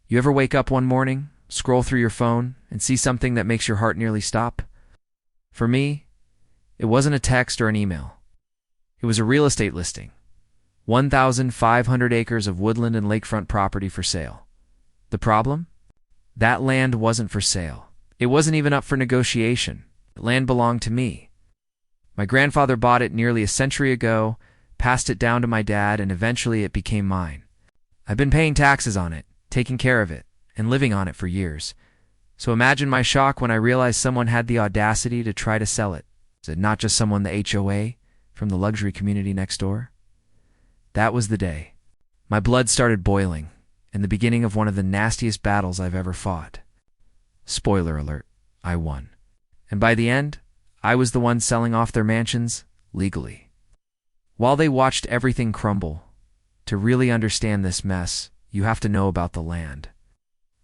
You ever wake up one morning, scroll through your phone, and see something that makes your heart nearly stop? For me, it wasn't a text or an email. It was a real estate listing. 1,500 acres of woodland and lakefront property for sale. The problem? That land wasn't for sale. It wasn't even up for negotiation. The land belonged to me. My grandfather bought it nearly a century ago, passed it down to my dad, and eventually it became mine. I've been paying taxes on it, taking care of it, and living on it for years. So imagine my shock when I realized someone had the audacity to try to sell it. Is it not just someone the HOA from the luxury community next door? That was the day. My blood started boiling, and the beginning of one of the nastiest battles I've ever fought. Spoiler alert, I won. And by the end, I was the one selling off their mansions legally. While they watched everything crumble, to really understand this mess, you have to know about the land.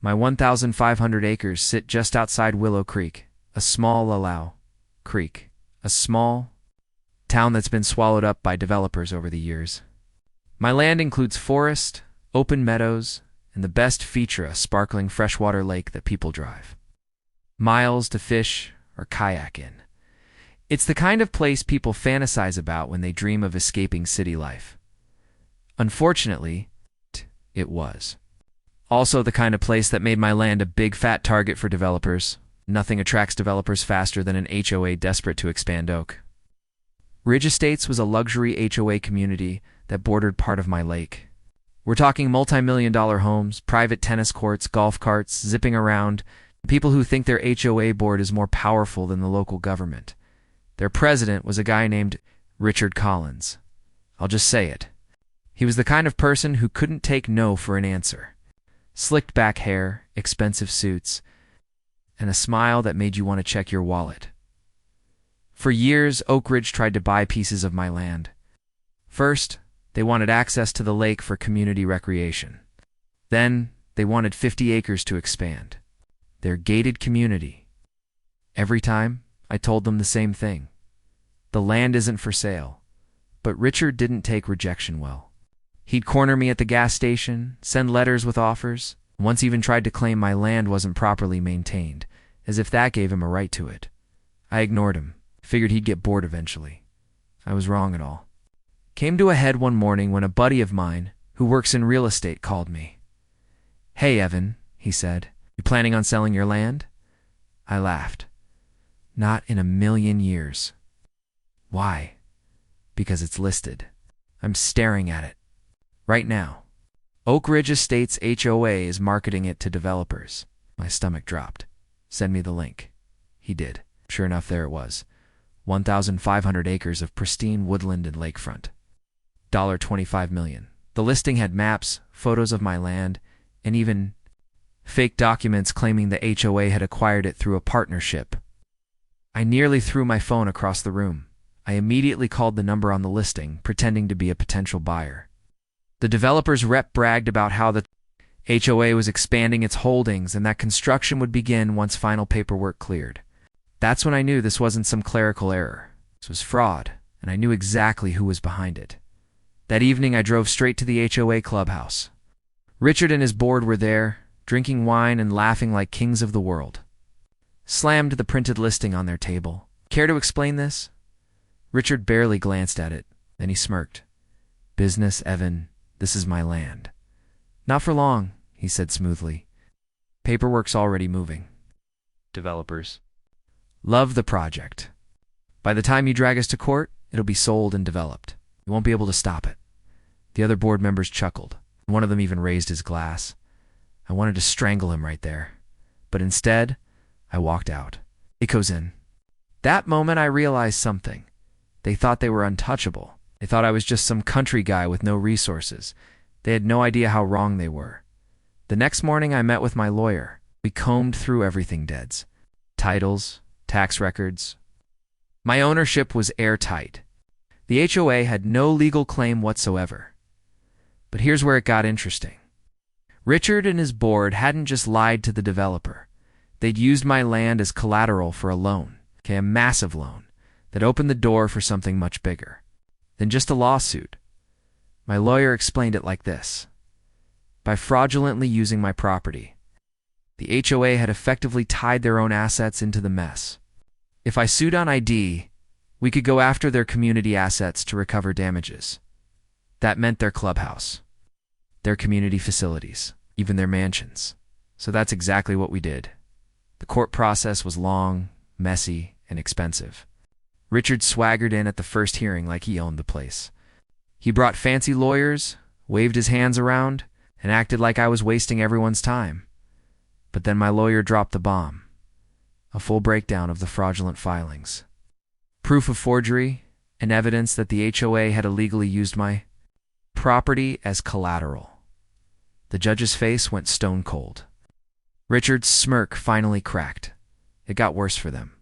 My 1,500 acres sit just outside Willow Creek, a small town that's been swallowed up by developers over the years. My land includes forest, open meadows, and the best feature, a sparkling freshwater lake that people drive miles to fish or kayak in. It's the kind of place people fantasize about when they dream of escaping city life. Unfortunately, it was. Also the kind of place that made my land a big fat target for developers. Nothing attracts developers faster than an HOA desperate to expand Oak Ridge Estates was a luxury HOA community that bordered part of my lake. We're talking multi-million-dollar homes, private tennis courts, golf carts, zipping around, people who think their HOA board is more powerful than the local government. Their president was a guy named Richard Collins. I'll just say it. He was the kind of person who couldn't take no for an answer. Slicked back hair, expensive suits, and a smile that made you want to check your wallet. For years, Oak Ridge tried to buy pieces of my land. First, they wanted access to the lake for community recreation. Then, they wanted 50 acres to expand. Their gated community. Every time, I told them the same thing. The land isn't for sale. But Richard didn't take rejection well. He'd corner me at the gas station, send letters with offers, once even tried to claim my land wasn't properly maintained, as if that gave him a right to it. I ignored him, figured he'd get bored eventually. I was wrong at all. Came to a head one morning when a buddy of mine, who works in real estate, called me. "Hey, Evan," he said, "you planning on selling your land?" I laughed. "Not in a million years." "Why?" "Because it's listed. I'm staring at it. Right now. Oak Ridge Estates HOA is marketing it to developers." My stomach dropped. "Send me the link." He did. Sure enough, there it was. 1,500 acres of pristine woodland and lakefront. $25 million. The listing had maps, photos of my land, and even fake documents claiming the HOA had acquired it through a partnership. I nearly threw my phone across the room. I immediately called the number on the listing, pretending to be a potential buyer. The developer's rep bragged about how the HOA was expanding its holdings and that construction would begin once final paperwork cleared. That's when I knew this wasn't some clerical error. This was fraud, and I knew exactly who was behind it. That evening, I drove straight to the HOA clubhouse. Richard and his board were there, drinking wine and laughing like kings of the world. Slammed the printed listing on their table. "Care to explain this?" Richard barely glanced at it. Then he smirked. "Business, Evan. This is my land." "Not for long," he said smoothly. "Paperwork's already moving. Developers love the project. By the time you drag us to court, it'll be sold and developed. You won't be able to stop it." The other board members chuckled. One of them even raised his glass. I wanted to strangle him right there. But instead, I walked out. It goes in. That moment, I realized something. They thought they were untouchable. They thought I was just some country guy with no resources. They had no idea how wrong they were. The next morning, I met with my lawyer. We combed through everything, Deads. Titles, tax records. My ownership was airtight. The HOA had no legal claim whatsoever. But here's where it got interesting. Richard and his board hadn't just lied to the developer. They'd used my land as collateral for a loan, a massive loan, that opened the door for something much bigger than just a lawsuit. My lawyer explained it like this. by fraudulently using my property. The HOA had effectively tied their own assets into the mess. If I sued on ID, we could go after their community assets to recover damages. That meant their clubhouse, their community facilities, even their mansions. So that's exactly what we did. The court process was long, messy, and expensive. Richard swaggered in at the first hearing like he owned the place. He brought fancy lawyers, waved his hands around, and acted like I was wasting everyone's time. But then my lawyer dropped the bomb. A full breakdown of the fraudulent filings. Proof of forgery and evidence that the HOA had illegally used my property as collateral. The judge's face went stone cold. Richard's smirk finally cracked. It got worse for them.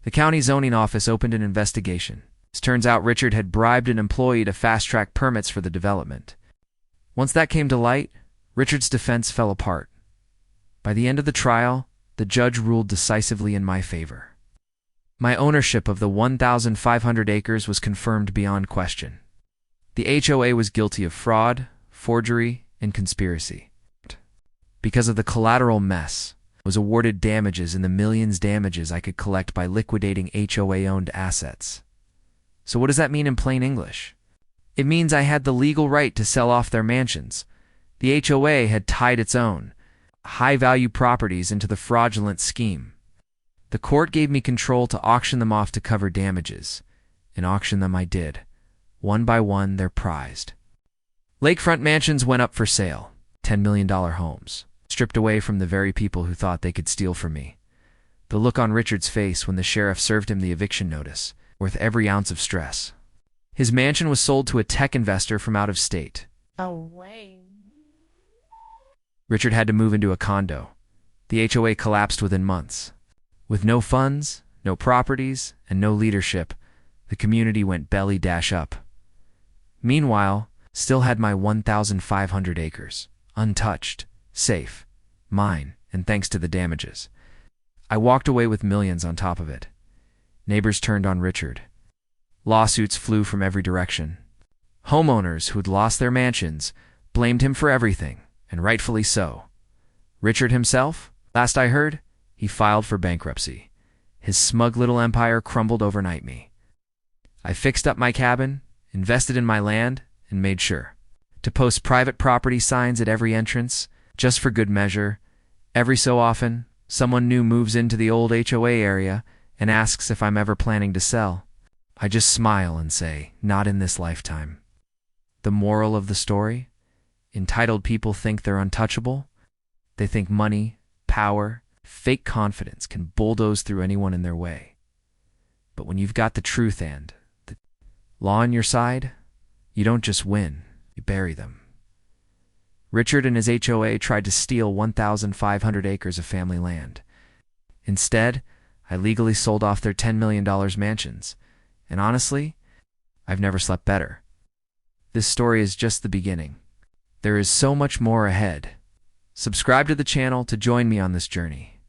The county zoning office opened an investigation. It turns out Richard had bribed an employee to fast-track permits for the development. Once that came to light, Richard's defense fell apart. By the end of the trial, the judge ruled decisively in my favor. My ownership of the 1,500 acres was confirmed beyond question. The HOA was guilty of fraud, forgery, and conspiracy. Because of the collateral mess, I was awarded damages in the millions damages I could collect by liquidating HOA-owned assets. So what does that mean in plain English? It means I had the legal right to sell off their mansions. The HOA had tied its own high-value properties into the fraudulent scheme. The court gave me control to auction them off to cover damages, and auction them I did. One by one, they're prized. Lakefront mansions went up for sale, $10 million homes, stripped away from the very people who thought they could steal from me. The look on Richard's face when the sheriff served him the eviction notice, worth every ounce of stress. His mansion was sold to a tech investor from out of state. Oh, way. Richard had to move into a condo. The HOA collapsed within months. With no funds, no properties, and no leadership, the community went belly dash up. Meanwhile, still had my 1,500 acres, untouched, safe, mine, and thanks to the damages. I walked away with millions on top of it. Neighbors turned on Richard. Lawsuits flew from every direction. Homeowners who'd lost their mansions blamed him for everything, and rightfully so. Richard himself, last I heard, he filed for bankruptcy. His smug little empire crumbled overnight me. I fixed up my cabin, invested in my land, and made sure to post private property signs at every entrance, just for good measure. Every so often, someone new moves into the old HOA area and asks if I'm ever planning to sell. I just smile and say, not in this lifetime. The moral of the story? Entitled people think they're untouchable. They think money, power, fake confidence can bulldoze through anyone in their way. But when you've got the truth and the law on your side, you don't just win, you bury them. Richard and his HOA tried to steal 1,500 acres of family land. Instead, I legally sold off their $10 million mansions. And honestly, I've never slept better. This story is just the beginning. There is so much more ahead. Subscribe to the channel to join me on this journey.